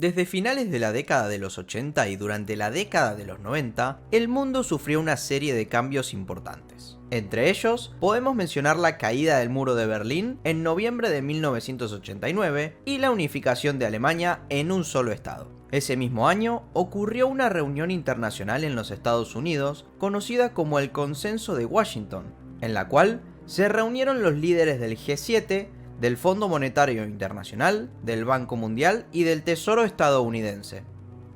Desde finales de la década de los 80 y durante la década de los 90, el mundo sufrió una serie de cambios importantes. Entre ellos, podemos mencionar la caída del muro de Berlín en noviembre de 1989 y la unificación de Alemania en un solo estado. Ese mismo año ocurrió una reunión internacional en los Estados Unidos conocida como el Consenso de Washington, en la cual se reunieron los líderes del G7, del Fondo Monetario Internacional, del Banco Mundial y del Tesoro estadounidense.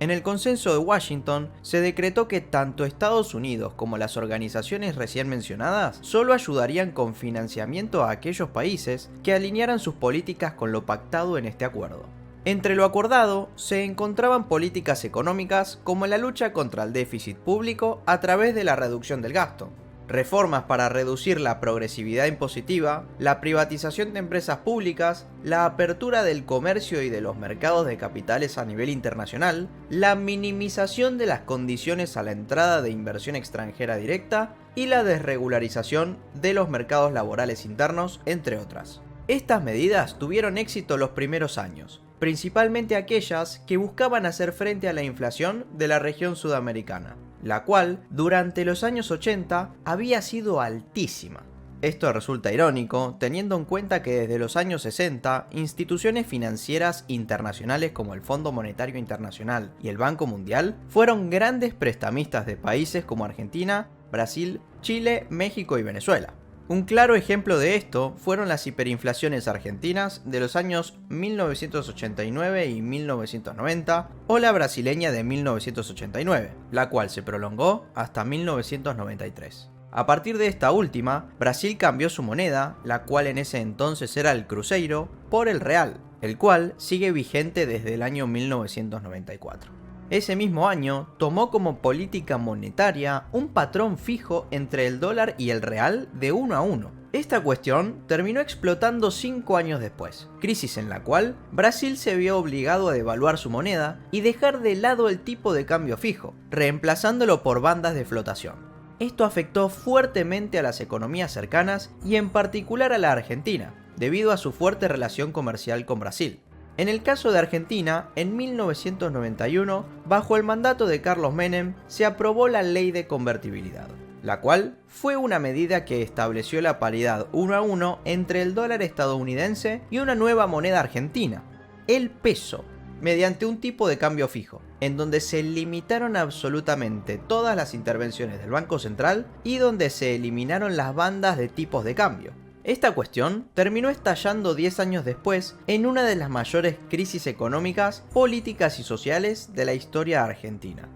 En el Consenso de Washington se decretó que tanto Estados Unidos como las organizaciones recién mencionadas solo ayudarían con financiamiento a aquellos países que alinearan sus políticas con lo pactado en este acuerdo. Entre lo acordado se encontraban políticas económicas como la lucha contra el déficit público a través de la reducción del gasto, reformas para reducir la progresividad impositiva, la privatización de empresas públicas, la apertura del comercio y de los mercados de capitales a nivel internacional, la minimización de las condiciones a la entrada de inversión extranjera directa y la desregularización de los mercados laborales internos, entre otras. Estas medidas tuvieron éxito los primeros años, principalmente aquellas que buscaban hacer frente a la inflación de la región sudamericana, la cual durante los años 80 había sido altísima. Esto resulta irónico, teniendo en cuenta que desde los años 60, instituciones financieras internacionales como el Fondo Monetario Internacional y el Banco Mundial fueron grandes prestamistas de países como Argentina, Brasil, Chile, México y Venezuela. Un claro ejemplo de esto fueron las hiperinflaciones argentinas de los años 1989 y 1990 o la brasileña de 1989, la cual se prolongó hasta 1993. A partir de esta última, Brasil cambió su moneda, la cual en ese entonces era el cruzeiro, por el real, el cual sigue vigente desde el año 1994. Ese mismo año tomó como política monetaria un patrón fijo entre el dólar y el real de 1 a 1. Esta cuestión terminó explotando 5 años después, crisis en la cual Brasil se vio obligado a devaluar su moneda y dejar de lado el tipo de cambio fijo, reemplazándolo por bandas de flotación. Esto afectó fuertemente a las economías cercanas y en particular a la Argentina, debido a su fuerte relación comercial con Brasil. En el caso de Argentina, en 1991, bajo el mandato de Carlos Menem, se aprobó la Ley de Convertibilidad, la cual fue una medida que estableció la paridad 1 a 1 entre el dólar estadounidense y una nueva moneda argentina, el peso, mediante un tipo de cambio fijo, en donde se limitaron absolutamente todas las intervenciones del Banco Central y donde se eliminaron las bandas de tipos de cambio. Esta cuestión terminó estallando 10 años después en una de las mayores crisis económicas, políticas y sociales de la historia argentina.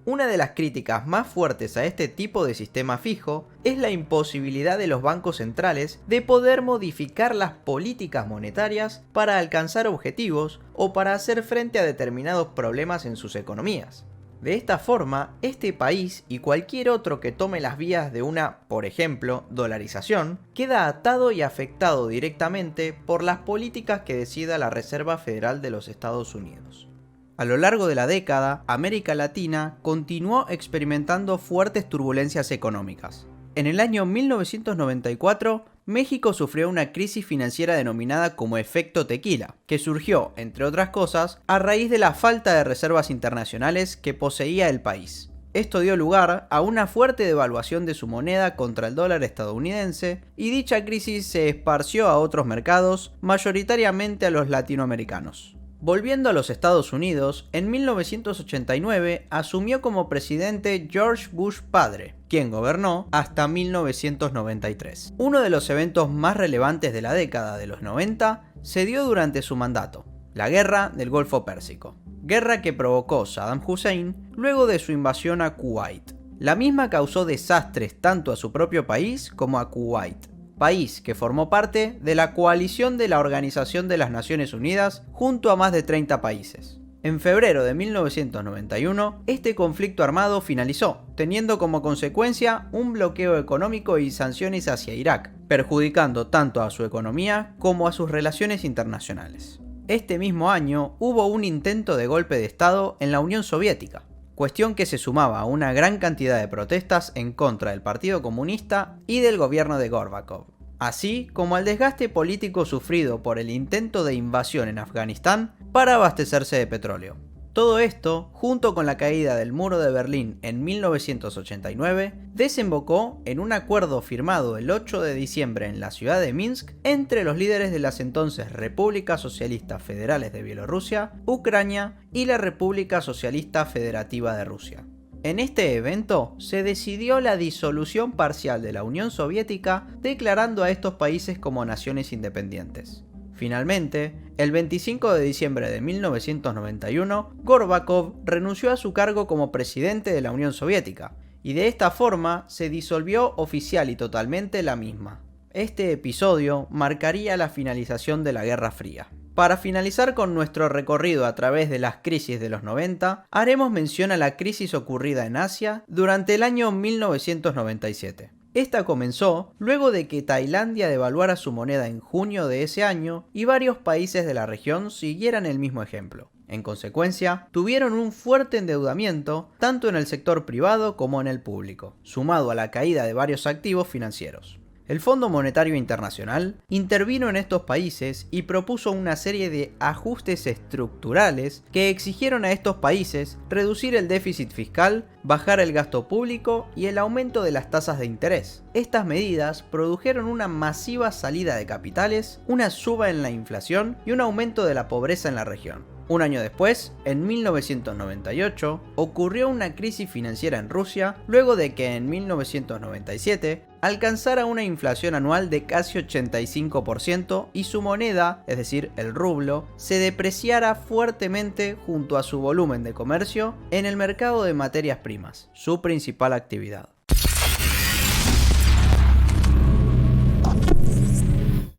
Una de las críticas más fuertes a este tipo de sistema fijo es la imposibilidad de los bancos centrales de poder modificar las políticas monetarias para alcanzar objetivos o para hacer frente a determinados problemas en sus economías. De esta forma, este país y cualquier otro que tome las vías de una, por ejemplo, dolarización, queda atado y afectado directamente por las políticas que decida la Reserva Federal de los Estados Unidos. A lo largo de la década, América Latina continuó experimentando fuertes turbulencias económicas. En el año 1994, México sufrió una crisis financiera denominada como efecto tequila, que surgió, entre otras cosas, a raíz de la falta de reservas internacionales que poseía el país. Esto dio lugar a una fuerte devaluación de su moneda contra el dólar estadounidense, y dicha crisis se esparció a otros mercados, mayoritariamente a los latinoamericanos. Volviendo a los Estados Unidos, en 1989 asumió como presidente George Bush padre, quien gobernó hasta 1993. Uno de los eventos más relevantes de la década de los 90 se dio durante su mandato, la Guerra del Golfo Pérsico, guerra que provocó Saddam Hussein luego de su invasión a Kuwait. La misma causó desastres tanto a su propio país como a Kuwait, país que formó parte de la coalición de la Organización de las Naciones Unidas junto a más de 30 países. En febrero de 1991, este conflicto armado finalizó, teniendo como consecuencia un bloqueo económico y sanciones hacia Irak, perjudicando tanto a su economía como a sus relaciones internacionales. Este mismo año hubo un intento de golpe de Estado en la Unión Soviética, cuestión que se sumaba a una gran cantidad de protestas en contra del Partido Comunista y del gobierno de Gorbachov. así como al desgaste político sufrido por el intento de invasión en Afganistán para abastecerse de petróleo. Todo esto, junto con la caída del muro de Berlín en 1989, desembocó en un acuerdo firmado el 8 de diciembre en la ciudad de Minsk entre los líderes de las entonces Repúblicas Socialistas Federales de Bielorrusia, Ucrania y la República Socialista Federativa de Rusia. En este evento se decidió la disolución parcial de la Unión Soviética, declarando a estos países como naciones independientes. Finalmente, el 25 de diciembre de 1991, Gorbachov renunció a su cargo como presidente de la Unión Soviética, y de esta forma se disolvió oficial y totalmente la misma. Este episodio marcaría la finalización de la Guerra Fría. Para finalizar con nuestro recorrido a través de las crisis de los 90, haremos mención a la crisis ocurrida en Asia durante el año 1997. Esta comenzó luego de que Tailandia devaluara su moneda en junio de ese año y varios países de la región siguieran el mismo ejemplo. En consecuencia, tuvieron un fuerte endeudamiento tanto en el sector privado como en el público, sumado a la caída de varios activos financieros. El Fondo Monetario Internacional intervino en estos países y propuso una serie de ajustes estructurales que exigieron a estos países reducir el déficit fiscal, bajar el gasto público y el aumento de las tasas de interés. Estas medidas produjeron una masiva salida de capitales, una suba en la inflación y un aumento de la pobreza en la región. Un año después, en 1998, ocurrió una crisis financiera en Rusia luego de que en 1997 alcanzara una inflación anual de casi 85% y su moneda, es decir, el rublo, se depreciara fuertemente junto a su volumen de comercio en el mercado de materias primas, su principal actividad.